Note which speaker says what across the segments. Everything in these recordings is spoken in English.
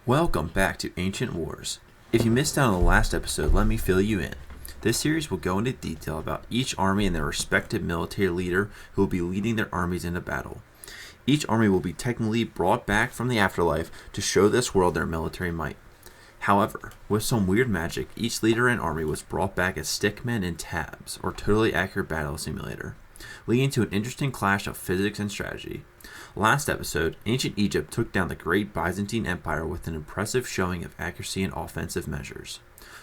Speaker 1: Welcome back to Ancient Wars. If you missed out on the last episode, let me fill you in. This series will go into detail about each army and their respective military leader who will be leading their armies into battle. Each army will be technically brought back from the afterlife to show this world their military might. However, with some weird magic, each leader and army was brought back as stickmen and tabs, or totally accurate battle simulator, leading to an interesting clash of physics and strategy. Last episode, ancient Egypt took down the great Byzantine Empire with an impressive showing of accuracy and offensive measures.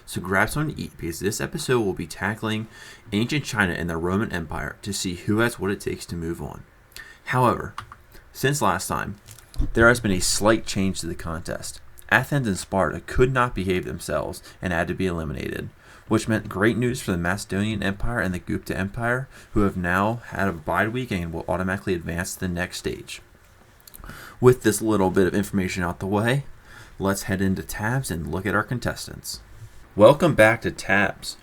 Speaker 1: So grab something to eat because this episode will be tackling ancient China and the Roman Empire to see who has what it takes to move on. However, since last time, there has been a slight change to the contest. Athens and Sparta could not behave themselves and had to be eliminated, which meant great news for the Macedonian Empire and the Gupta Empire, who have now had a bye week and will automatically advance to the next stage. With this little bit of information out the way, let's head into tabs and look at our contestants. Welcome back to tabs.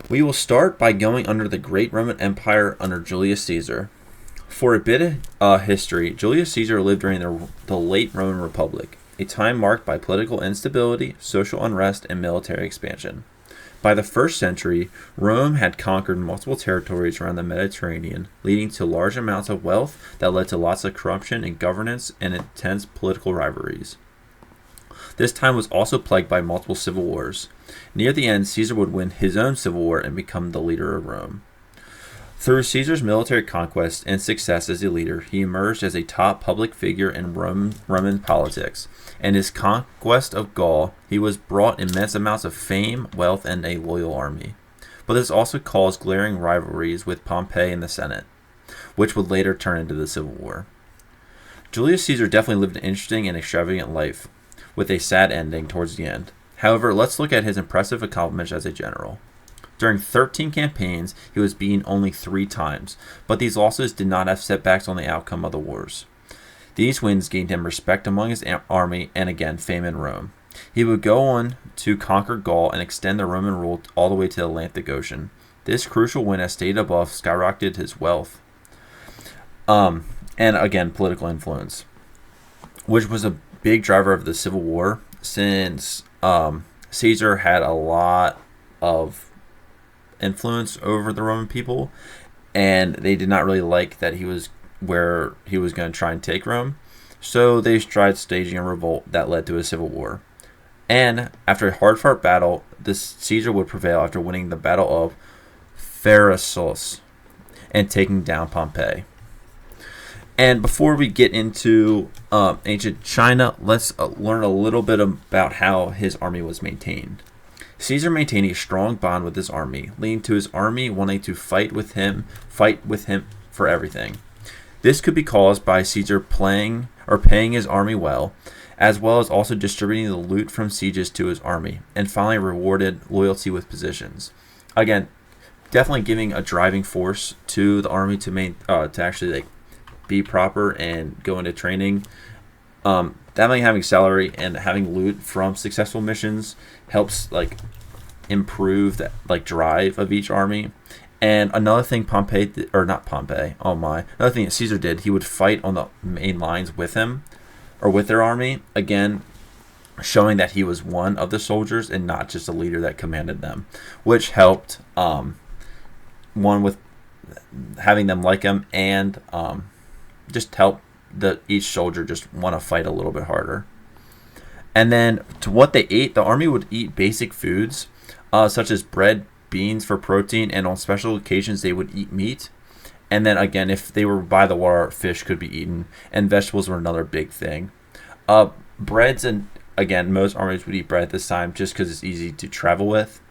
Speaker 1: We will start by going under the great Roman Empire under Julius Caesar. For a bit of history, Julius Caesar lived during the late Roman Republic, a time marked by political instability, social unrest, and military expansion. By the 1st century, Rome had conquered multiple territories around the Mediterranean, leading to large amounts of wealth that led to lots of corruption in governance and intense political rivalries. This time was also plagued by multiple civil wars. Near the end, Caesar would win his own civil war and become the leader of Rome. Through Caesar's military conquest and success as a leader, he emerged as a top public figure in Roman politics. And his conquest of Gaul, he was brought immense amounts of fame, wealth, and a loyal army. But this also caused glaring rivalries with Pompey and the Senate, which would later turn into the Civil War. Julius Caesar definitely lived an interesting and extravagant life, with a sad ending towards the end. However, let's look at his impressive accomplishments as a general. During 13 campaigns, he was beaten only 3 times, but these losses did not have setbacks on the outcome of the wars. These wins gained him respect among his army and again fame in Rome. He would go on to conquer Gaul and extend the Roman rule all the way to the Atlantic Ocean. This crucial win, as stated above, skyrocketed his wealth and again political influence, which was a big driver of the Civil War since Caesar had a lot of influence over the Roman people, and they did not really like that he was where he was going to try and take Rome, so they tried staging a revolt that led to a civil war. And after a hard-fought battle, Caesar would prevail after winning the Battle of Pharissos and taking down Pompey. And before we get into ancient China, let's learn a little bit about how his army was maintained. Caesar maintained a strong bond with his army, leading to his army wanting to fight with him for everything. This could be caused by Caesar paying his army well as also distributing the loot from sieges to his army, and finally rewarded loyalty with positions. Again, definitely giving a driving force to the army to actually be proper and go into training. Definitely having salary and having loot from successful missions helps improve that drive of each army. And another thing another thing that Caesar did, he would fight on the main lines with him or with their army, again showing that he was one of the soldiers and not just a leader that commanded them, which helped one with having them like him and just help each soldier just want to fight a little bit harder. And then to what they ate, the army would eat basic foods such as bread, beans for protein, and on special occasions they would eat meat. And then again, if they were by the water, fish could be eaten, and vegetables were another big thing. Breads, and again, most armies would eat bread at this time just because it's easy to travel with.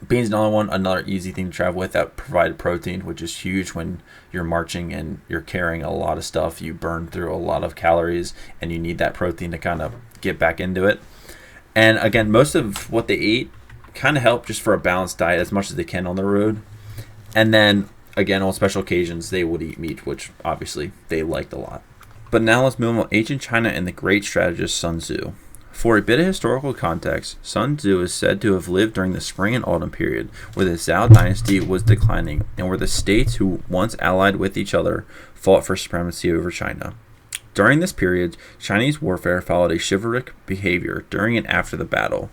Speaker 1: Beans, another easy thing to travel with that provided protein, which is huge when you're marching and you're carrying a lot of stuff. You burn through a lot of calories, and you need that protein to kind of get back into it. And again, most of what they ate kind of help just for a balanced diet as much as they can on the road. And then again, on special occasions they would eat meat, which obviously they liked a lot. But now let's move on to ancient China and the great strategist Sun Tzu. For a bit of historical context, Sun Tzu is said to have lived during the spring and autumn period where the Zhou dynasty was declining and where the states who once allied with each other fought for supremacy over China. During this period, Chinese warfare followed a chivalric behavior during and after the battle,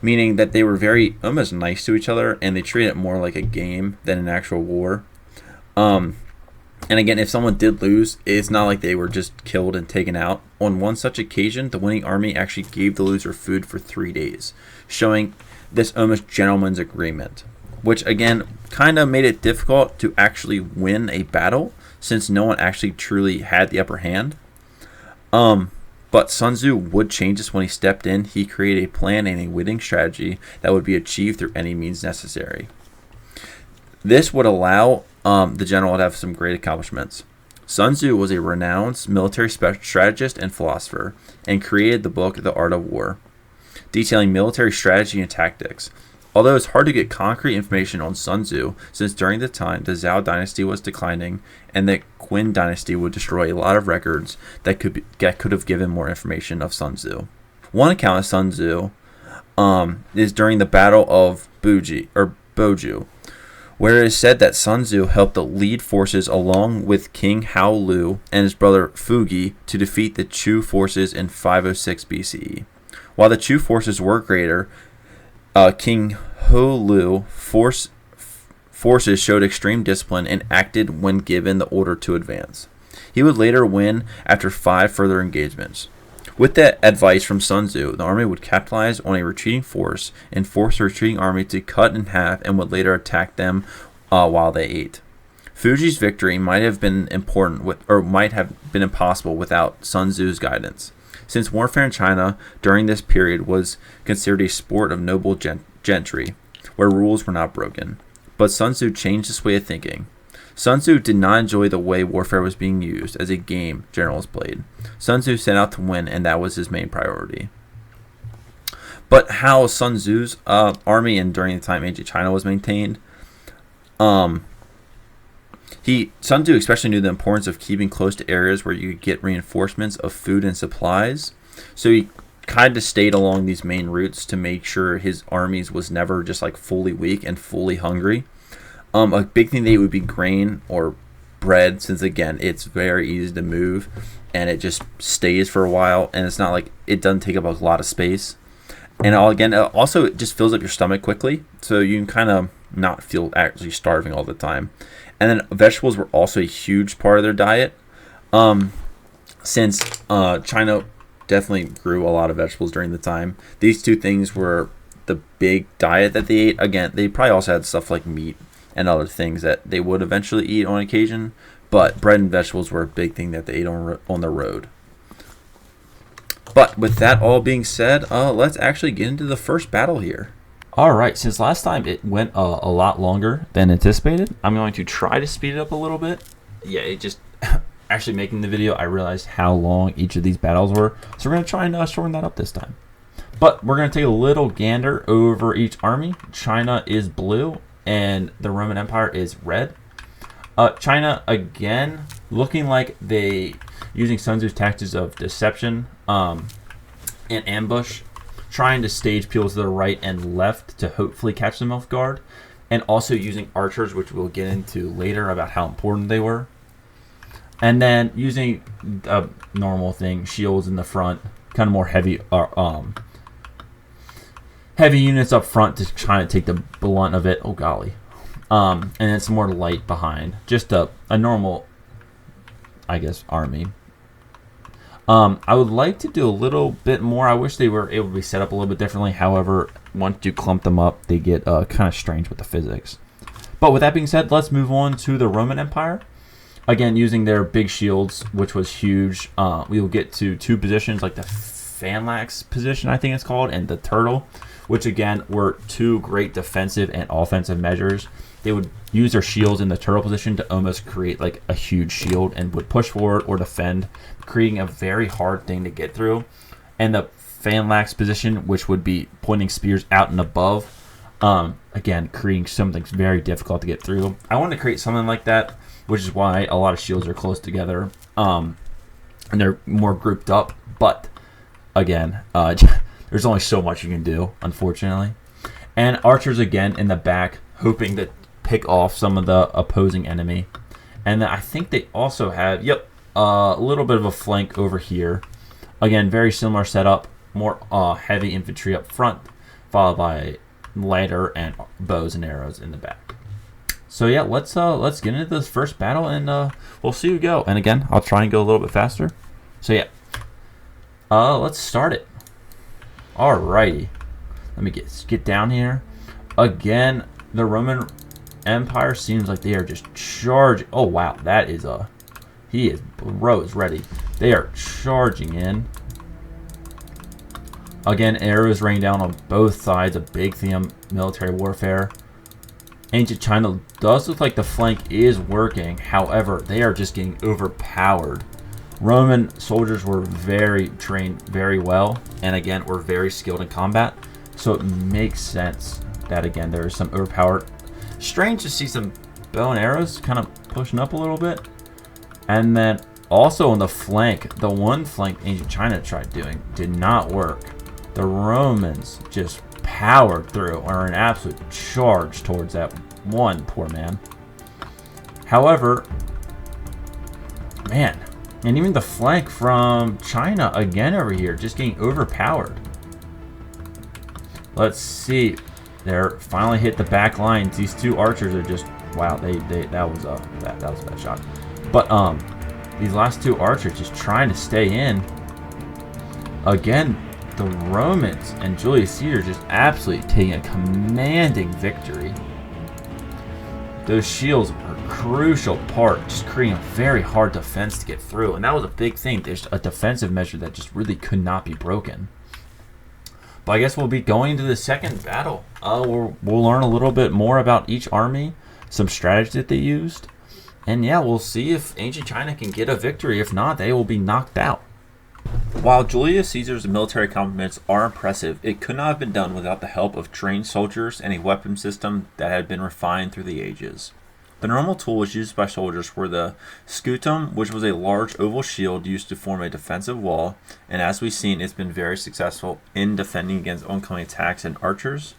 Speaker 1: meaning that they were very almost nice to each other, and they treated it more like a game than an actual war. And again, if someone did lose, it's not like they were just killed and taken out. On one such occasion, the winning army actually gave the loser food for 3 days, showing this almost gentleman's agreement, which again kind of made it difficult to actually win a battle since no one actually truly had the upper hand. But Sun Tzu would change this when he stepped in. He created a plan and a winning strategy that would be achieved through any means necessary. This would allow the general to have some great accomplishments. Sun Tzu was a renowned military strategist and philosopher, and created the book The Art of War, detailing military strategy and tactics. Although it's hard to get concrete information on Sun Tzu, since during the time the Zhou dynasty was declining, and the Qin dynasty would destroy a lot of records that could have given more information of Sun Tzu. One account of Sun Tzu is during the Battle of Boju, where it is said that Sun Tzu helped the lead forces along with King Hao Lu and his brother Fugi to defeat the Chu forces in 506 BCE. While the Chu forces were greater, King Hao Lu forces showed extreme discipline and acted when given the order to advance. He would later win after 5 further engagements. With that advice from Sun Tzu, the army would capitalize on a retreating force and force the retreating army to cut in half, and would later attack them while they ate. Fuji's victory might have been impossible without Sun Tzu's guidance, since warfare in China during this period was considered a sport of noble gentry, where rules were not broken. But Sun Tzu changed this way of thinking. Sun Tzu did not enjoy the way warfare was being used as a game generals played. Sun Tzu set out to win, and that was his main priority. But how Sun Tzu's army and during the time ancient China was maintained, Sun Tzu especially knew the importance of keeping close to areas where you could get reinforcements of food and supplies. So he kind of stayed along these main routes to make sure his armies was never just like fully weak and fully hungry. A big thing they would be grain or bread, since again it's very easy to move and it just stays for a while, and it's not like it doesn't take up a lot of space. And also it just fills up your stomach quickly, so you can kind of not feel actually starving all the time. And then vegetables were also a huge part of their diet, since China definitely grew a lot of vegetables during the time. These two things were the big diet that they ate. Again, they probably also had stuff like meat and other things that they would eventually eat on occasion, but bread and vegetables were a big thing that they ate on the road. But with that all being said, let's actually get into the first battle here.
Speaker 2: Alright, since last time it went a lot longer than anticipated, I'm going to try to speed it up a little bit. Yeah, it just... actually making the video, I realized how long each of these battles were, so we're going to try and shorten that up this time. But we're going to take a little gander over each army. China is blue, and the Roman Empire is red. China, again, looking like they... using Sun Tzu's tactics of deception and ambush, trying to stage people to the right and left to hopefully catch them off guard, and also using archers, which we'll get into later about how important they were. And then using a normal thing, shields in the front, kind of more heavy units up front to try to take the blunt of it. Oh golly. And then some more light behind. Just a normal, I guess, army. I would like to do a little bit more. I wish they were able to be set up a little bit differently. However, once you clump them up, they get kind of strange with the physics. But with that being said, let's move on to the Roman Empire. Again, using their big shields, which was huge. We will get to two positions, like the phalanx position, I think it's called, and the turtle, which again were two great defensive and offensive measures. They would use their shields in the turtle position to almost create like a huge shield and would push forward or defend, creating a very hard thing to get through. And the phalanx position, which would be pointing spears out and above, again, creating something very difficult to get through. I want to create something like that, which is why a lot of shields are close together, and they're more grouped up. But again, there's only so much you can do, unfortunately. And archers again in the back, hoping to pick off some of the opposing enemy. And then I think they also have, a little bit of a flank over here. Again, very similar setup. More heavy infantry up front, followed by lighter and bows and arrows in the back. So yeah, let's get into this first battle, and we'll see who go. And again, I'll try and go a little bit faster. So yeah, let's start it. Alrighty, let me get down here. Again, the Roman Empire seems like they are just charging. Oh wow, that is bro is ready. They are charging in. Again, arrows raining down on both sides. A big theme, military warfare. Ancient China does look like the flank is working. However, they are just getting overpowered. Roman soldiers were very trained very well, and again, were very skilled in combat. So it makes sense that again there is some overpowered. Strange to see some bow and arrows kind of pushing up a little bit, and then also on the flank, the one flank Ancient China tried doing did not work. The Romans just powered through, or an absolute charge towards that one poor man. However, man, and even the flank from China again over here just getting overpowered. Let's see. They're finally hit the back lines. These two archers are just wow. That was a bad shot. But these last two archers just trying to stay in. Again, the Romans and Julius Caesar just absolutely taking a commanding victory. Those shields are a crucial part, just creating a very hard defense to get through. And that was a big thing. There's a defensive measure that just really could not be broken. But I guess we'll be going into the second battle. We'll learn a little bit more about each army, some strategy that they used. And yeah, we'll see if Ancient China can get a victory. If not, they will be knocked out. While Julius Caesar's military accomplishments are impressive, it could not have been done without the help of trained soldiers and a weapon system that had been refined through the ages. The normal tools used by soldiers were the scutum, which was a large oval shield used to form a defensive wall, and as we've seen, it's been very successful in defending against oncoming attacks and archers.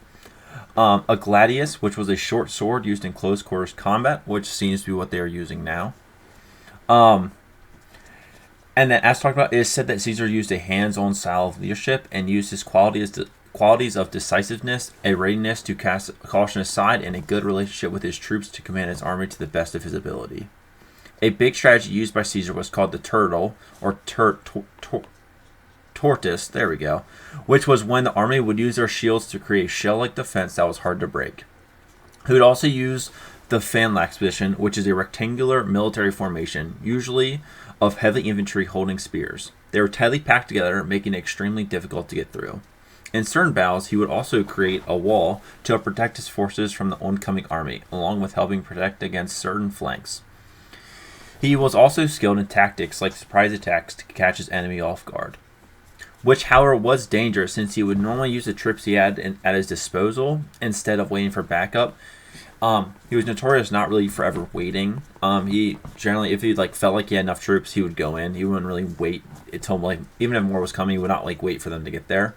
Speaker 2: A gladius, which was a short sword used in close quarters combat, which seems to be what they are using now. And then, as talked about, it is said that Caesar used a hands-on style of leadership and used his qualities of decisiveness, a readiness to cast caution aside, and a good relationship with his troops to command his army to the best of his ability. A big strategy used by Caesar was called the turtle, or tortoise, there we go, which was when the army would use their shields to create a shell-like defense that was hard to break. He would also use the phalanx position, which is a rectangular military formation, usually of heavy infantry holding spears. They were tightly packed together, making it extremely difficult to get through. In certain battles, he would also create a wall to protect his forces from the oncoming army, along with helping protect against certain flanks. He was also skilled in tactics like surprise attacks to catch his enemy off guard, which, however, was dangerous since he would normally use the troops he had at his disposal instead of waiting for backup. He was notorious not really forever waiting. He generally, if he felt like he had enough troops, he would go in. He wouldn't really wait until even if more was coming, he would not wait for them to get there.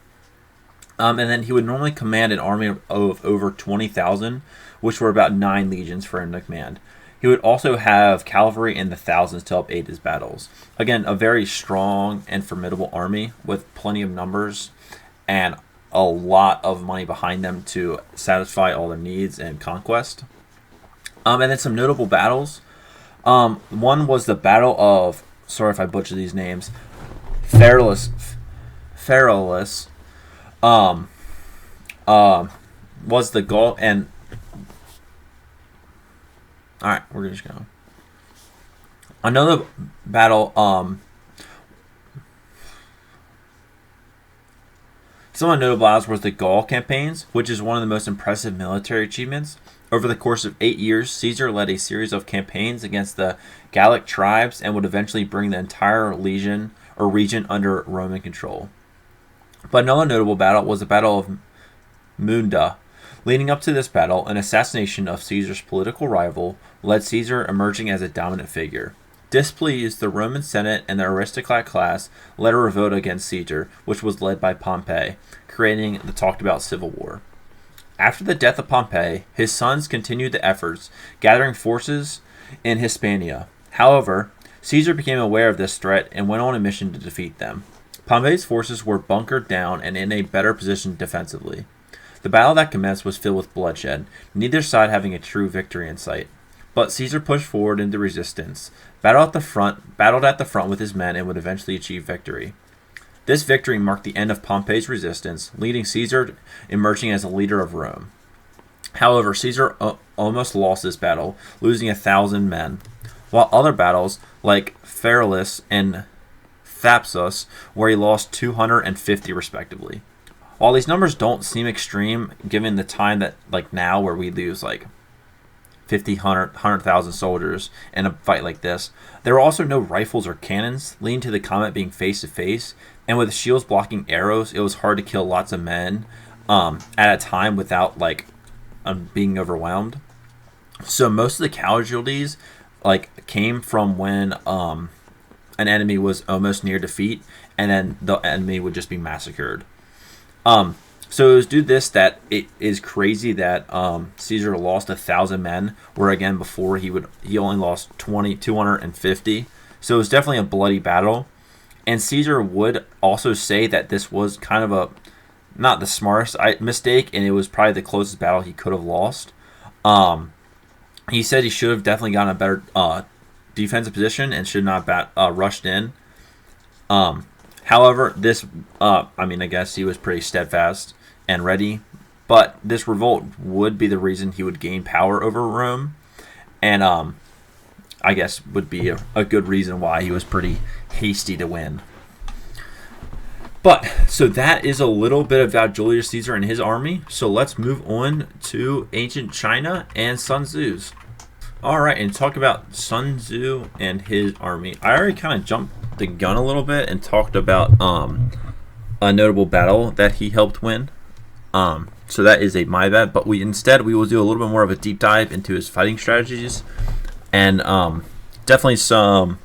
Speaker 2: And then he would normally command an army of over 20,000, which were about 9 legions for him to command. He would also have cavalry in the thousands to help aid his battles. Again, a very strong and formidable army with plenty of numbers and a lot of money behind them to satisfy all their needs and conquest. And then some notable battles. One was the Battle of, sorry if I butcher these names, Feralus. Was the Gaul, and alright, we're just going. Another battle, some of the notable battles was the Gaul campaigns, which is one of the most impressive military achievements. Over the course of 8 years, Caesar led a series of campaigns against the Gallic tribes and would eventually bring the entire region under Roman control. But another notable battle was the Battle of Munda. Leading up to this battle, an assassination of Caesar's political rival led Caesar emerging as a dominant figure. Displeased, the Roman Senate and the aristocrat class led a revolt against Caesar, which was led by Pompey, creating the talked-about civil war. After the death of Pompey, his sons continued the efforts, gathering forces in Hispania. However,
Speaker 1: Caesar became aware of this threat and went on a mission to defeat them. Pompey's forces were bunkered down and in a better position defensively. The battle that commenced was filled with bloodshed, neither side having a true victory in sight. But Caesar pushed forward into resistance, battled at the front with his men, and would eventually achieve victory. This victory marked the end of Pompey's resistance, leading Caesar emerging as a leader of Rome. However, Caesar almost lost this battle, losing 1,000 men, while other battles, like Pharos and Thapsus, where he lost 250 respectively. While these numbers don't seem extreme, given the time that, like now, where we lose like 50, 100,000 soldiers in a fight like this, there were also no rifles or cannons, leading to the combat being face-to-face, and with shields blocking arrows, it was hard to kill lots of men at a time without being overwhelmed. So most of the casualties came from when an enemy was almost near defeat, and then the enemy would just be massacred. So it was due to this that it is crazy that Caesar lost 1,000 men, where again before he only lost 250. So it was definitely a bloody battle. And Caesar would also say that this was kind of not the smartest mistake, and it was probably the closest battle he could have lost. He said he should have definitely gotten a better defensive position and should not rushed in. However, this, I guess he was pretty steadfast and ready, but this revolt would be the reason he would gain power over Rome, and I guess would be a good reason why he was pretty hasty to win. But, so that is a little bit about Julius Caesar and his army, so let's move on to ancient China and Sun Tzu's. Alright, and talk about Sun Tzu and his army. I already kind of jumped the gun a little bit and talked about a notable battle that he helped win. So that is my bad, but we will do a little bit more of a deep dive into his fighting strategies and definitely some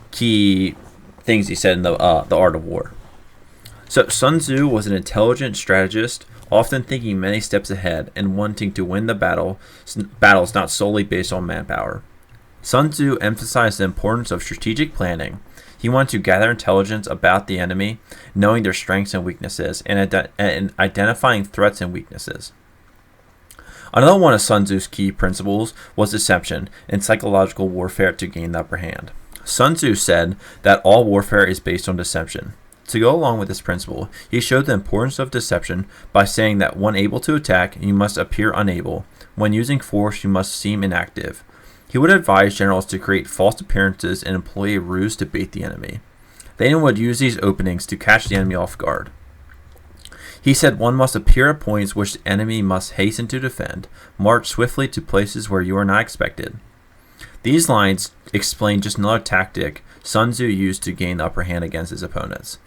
Speaker 1: key things he said in the Art of War. So Sun Tzu was an intelligent strategist, often thinking many steps ahead and wanting to win the battles not solely based on manpower. Sun Tzu emphasized the importance of strategic planning. He wanted to gather intelligence about the enemy, knowing their strengths and weaknesses, and identifying threats and weaknesses. Another one of Sun Tzu's key principles was deception and psychological warfare to gain the upper hand. Sun Tzu said that all warfare is based on deception. To go along with this principle, he showed the importance of deception by saying that when able to attack, you must appear unable. When using force, you must seem inactive. He would advise generals to create false appearances and employ a ruse to bait the enemy. They would use these openings to catch the enemy off guard. He said one must appear at points which the enemy must hasten to defend, march swiftly to places where you are not expected. These lines explain just another tactic Sun Tzu used to gain the upper hand against his opponents.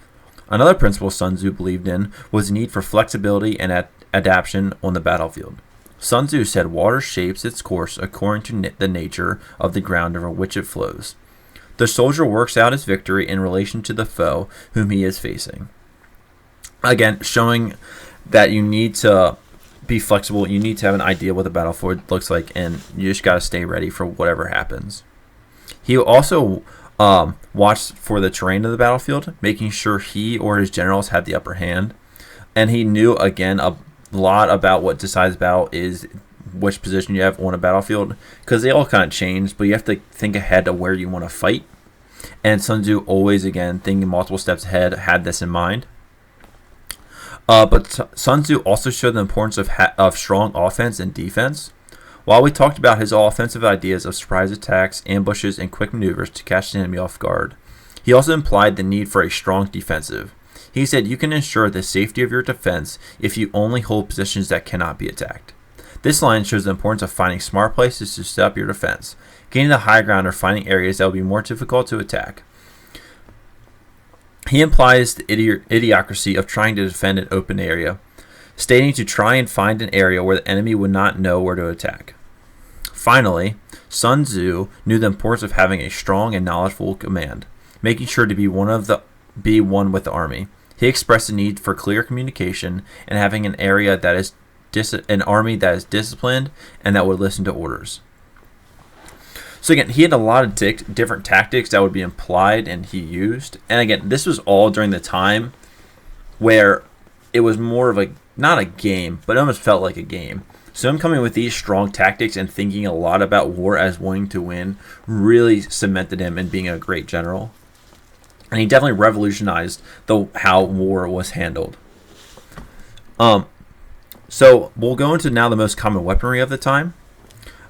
Speaker 1: Another principle Sun Tzu believed in was the need for flexibility and adaptation on the battlefield. Sun Tzu said water shapes its course according to the nature of the ground over which it flows. The soldier works out his victory in relation to the foe whom he is facing. Again, showing that you need to be flexible, you need to have an idea what the battlefield looks like, and you just got to stay ready for whatever happens. He also watched for the terrain of the battlefield, making sure he or his generals had the upper hand, and he knew, again, a lot about what decides battle is which position you have on a battlefield, because they all kind of change, but you have to think ahead of where you want to fight. And Sun Tzu always, again, thinking multiple steps ahead, had this in mind. But Sun Tzu also showed the importance of strong offense and defense. While we talked about his offensive ideas of surprise attacks, ambushes, and quick maneuvers to catch the enemy off guard, he also implied the need for a strong defensive. He said you can ensure the safety of your defense if you only hold positions that cannot be attacked. This line shows the importance of finding smart places to set up your defense, gaining the high ground, or finding areas that will be more difficult to attack. He implies the idiocracy of trying to defend an open area, stating to try and find an area where the enemy would not know where to attack. Finally, Sun Tzu knew the importance of having a strong and knowledgeable command, making sure to be one with the army. He expressed the need for clear communication and having an army that is disciplined and that would listen to orders. So again, he had a lot of different tactics that would be implied and he used. And again, this was all during the time where it was more of a, not a game, but it almost felt like a game. So him coming with these strong tactics and thinking a lot about war as wanting to win really cemented him in being a great general. And he definitely revolutionized how war was handled. So we'll go into now the most common weaponry of the time.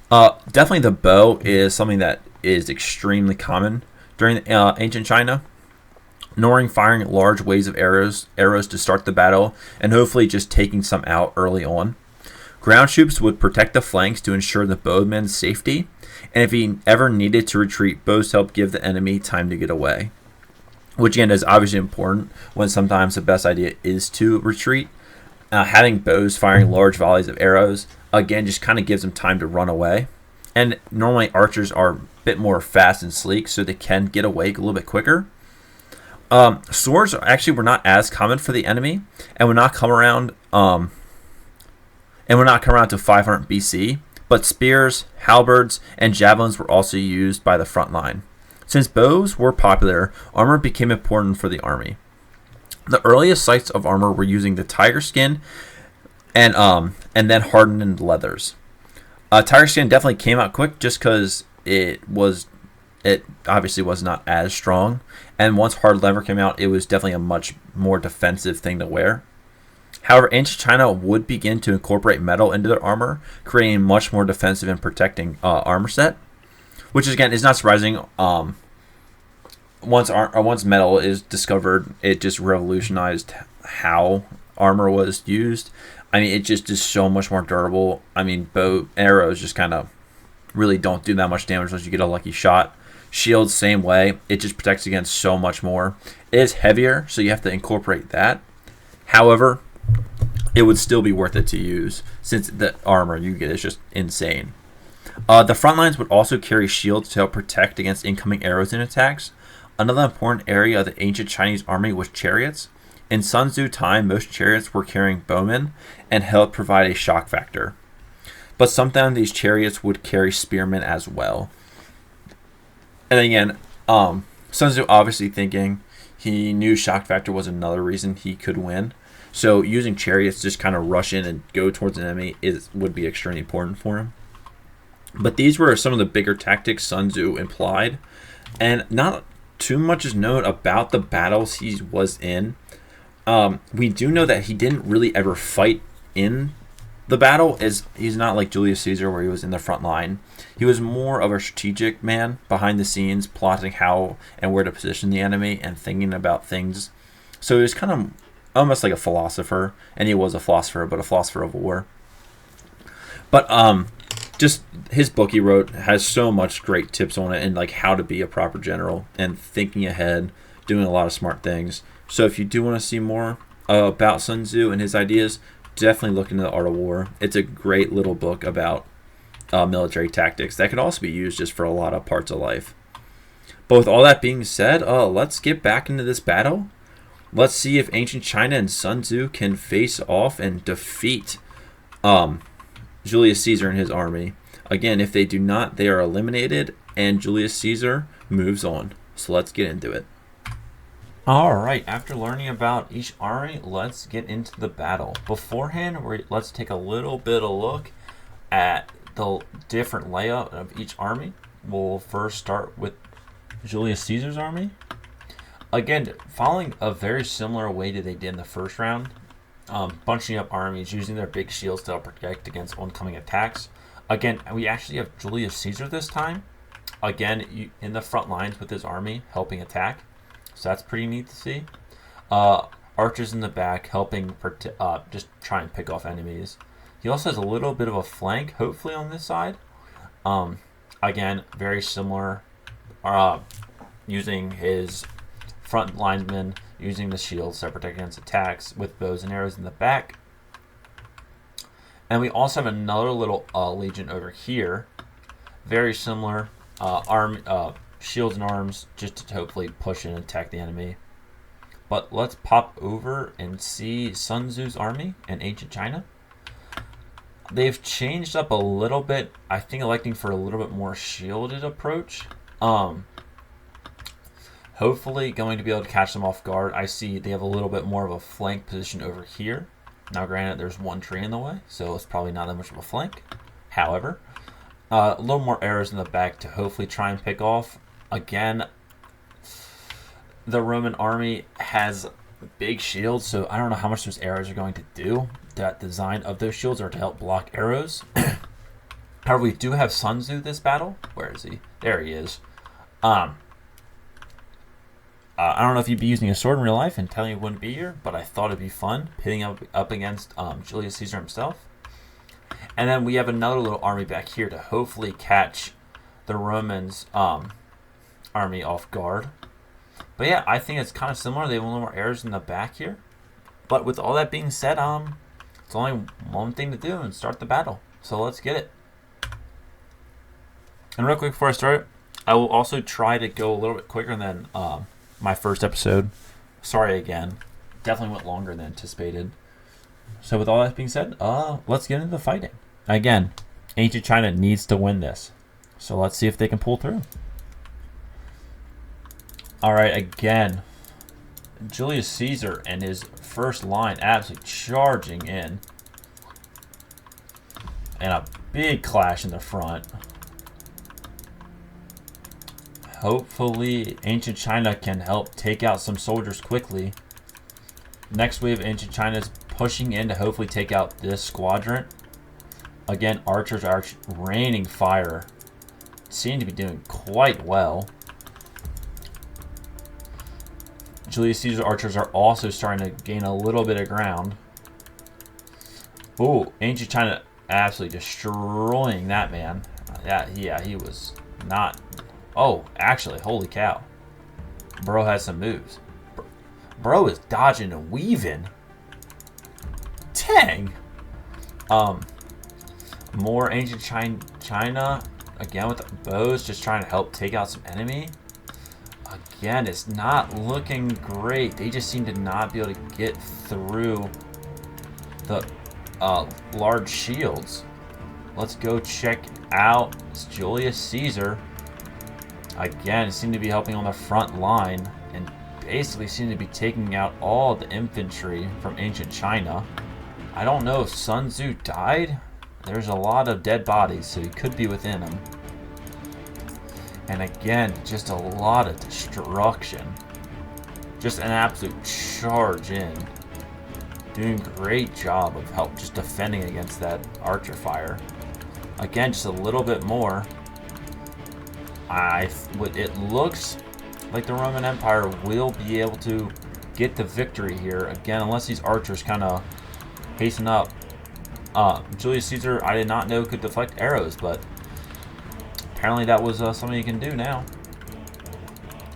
Speaker 1: Definitely the bow is something that is extremely common during ancient China. Knowing firing large waves of arrows to start the battle, and hopefully just taking some out early on. Ground troops would protect the flanks to ensure the bowman's safety, and if he ever needed to retreat, bows helped give the enemy time to get away. Which again is obviously important when sometimes the best idea is to retreat. Having bows firing large volleys of arrows, again, just kind of gives them time to run away. And normally archers are a bit more fast and sleek, so they can get away a little bit quicker. Swords actually were not as common for the enemy, and would not come around to 500 BC. But spears, halberds, and javelins were also used by the front line. Since bows were popular, armor became important for the army. The earliest sites of armor were using the tiger skin, and then hardened leathers. Tiger skin definitely came out quick, just because it obviously was not as strong. And once hard leather came out, it was definitely a much more defensive thing to wear. However, ancient China would begin to incorporate metal into their armor, creating much more defensive and protecting armor set. Which again is not surprising. Once metal is discovered, it just revolutionized how armor was used. I mean, it just is so much more durable. I mean, bow arrows just kind of really don't do that much damage unless you get a lucky shot. Shields, same way. It just protects against so much more. It is heavier, so you have to incorporate that. However, it would still be worth it to use since the armor you get is just insane. The front lines would also carry shields to help protect against incoming arrows and attacks. Another important area of the ancient Chinese army was chariots. In Sun Tzu time, most chariots were carrying bowmen and helped provide a shock factor. But sometimes these chariots would carry spearmen as well. And again, Sun Tzu obviously thinking he knew shock factor was another reason he could win. So using chariots to just kind of rush in and go towards an enemy would be extremely important for him. But these were some of the bigger tactics Sun Tzu implied. And not too much is known about the battles he was in. We do know that he didn't really ever fight in the battle. He's not like Julius Caesar where he was in the front line. He was more of a strategic man behind the scenes, plotting how and where to position the enemy and thinking about things. So he was kind of almost like a philosopher, and he was a philosopher, but a philosopher of war. But just his book he wrote has so much great tips on it and like how to be a proper general and thinking ahead, doing a lot of smart things. So if you do want to see more about Sun Tzu and his ideas, definitely look into The Art of War. It's a great little book about military tactics that could also be used just for a lot of parts of life. But with all that being said, let's get back into this battle. Let's see if ancient China and Sun Tzu can face off and defeat Julius Caesar and his army. Again, if they do not, they are eliminated, and Julius Caesar moves on. So let's get into it. Alright, after learning about each army, let's get into the battle. Beforehand, let's take a little bit of look at the different layout of each army. We'll first start with Julius Caesar's army. Again, following a very similar way to they did in the first round, bunching up armies, using their big shields to protect against oncoming attacks. Again, we actually have Julius Caesar this time. Again, in the front lines with his army, helping attack. So that's pretty neat to see. Archers in the back, helping just try and pick off enemies. He also has a little bit of a flank, hopefully, on this side. Again, very similar. Using his front linemen, using the shields to protect against attacks with bows and arrows in the back. And we also have another little legion over here. Very similar. Shields and arms, just to hopefully push and attack the enemy. But let's pop over and see Sun Tzu's army in ancient China.
Speaker 2: they've changed up a little bit. I think electing for a little bit more shielded approach. Hopefully going to be able to catch them off guard. I see they have a little bit more of a flank position over here. Now, granted, there's one tree in the way, so it's probably not that much of a flank. However, a little more arrows in the back to hopefully try and pick off. Again, the Roman army has big shields, so I don't know how much those arrows are going to do. That design of those shields are to help block arrows. However, we do have Sun Tzu this battle. Where is he? There he is. I don't know if you'd be using a sword in real life and telling you it wouldn't be here, but I thought it'd be fun pitting up against Julius Caesar himself. And then we have another little army back here to hopefully catch the Romans' army off guard. But yeah, I think it's kind of similar. They have a little more arrows in the back here. But with all that being said, it's only one thing to do and start the battle. So let's get it. And real quick before I start, I will also try to go a little bit quicker than my first episode. Sorry again. Definitely went longer than anticipated. So with all that being said, let's get into the fighting. Again, ancient China needs to win this. So let's see if they can pull through. Alright, again, Julius Caesar and his first line absolutely charging in. And a big clash in the front. Hopefully, ancient China can help take out some soldiers quickly. Next wave of ancient China is pushing in to hopefully take out this squadron. Again, archers are raining fire. Seem to be doing quite well. Julius Caesar archers are also starting to gain a little bit of ground. Oh, ancient China absolutely destroying that man. Yeah, he was not... Oh, actually, holy cow. Bro has some moves. Bro is dodging and weaving. Dang. More ancient China. Again with the bows, just trying to help take out some enemy. Again, it's not looking great. They just seem to not be able to get through the large shields. Let's go check out Julius Caesar. Again, it seemed to be helping on the front line and basically seemed to be taking out all the infantry from ancient China. I don't know if Sun Tzu died. There's a lot of dead bodies, so he could be within them. And again, just a lot of destruction. Just an absolute charge in. Doing a great job of help just defending against that archer fire. Again, just a little bit more. It looks like the Roman Empire will be able to get the victory here. Again, unless these archers kind of hasten up. Julius Caesar, I did not know could deflect arrows, but apparently that was something you can do now.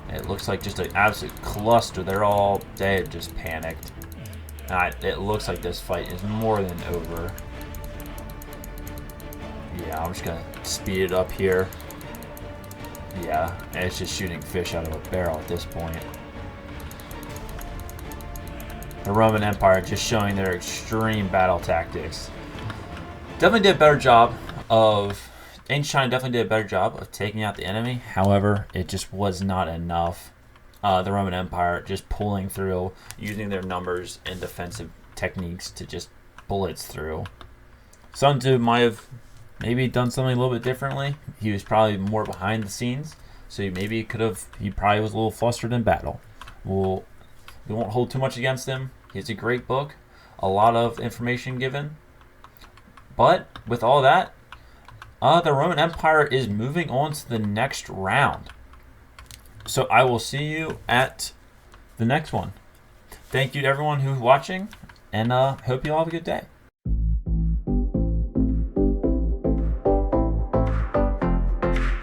Speaker 2: It looks like just an absolute cluster. They had just panicked. It looks like this fight is more than over. Yeah, I'm just going to speed it up here. Yeah, it's just shooting fish out of a barrel at this point. The Roman Empire just showing their extreme battle tactics. Definitely did a better job of... Ancient China definitely did a better job of taking out the enemy. However, it just was not enough. The Roman Empire just pulling through, using their numbers and defensive techniques to just bullets through. Sun Tzu might have maybe done something a little bit differently. He was probably more behind the scenes, so he probably was a little flustered in battle. We won't hold too much against him. He's a great book, a lot of information given. But with all that, the Roman Empire is moving on to the next round. So I will see you at the next one. Thank you to everyone who's watching, and hope you all have a good day.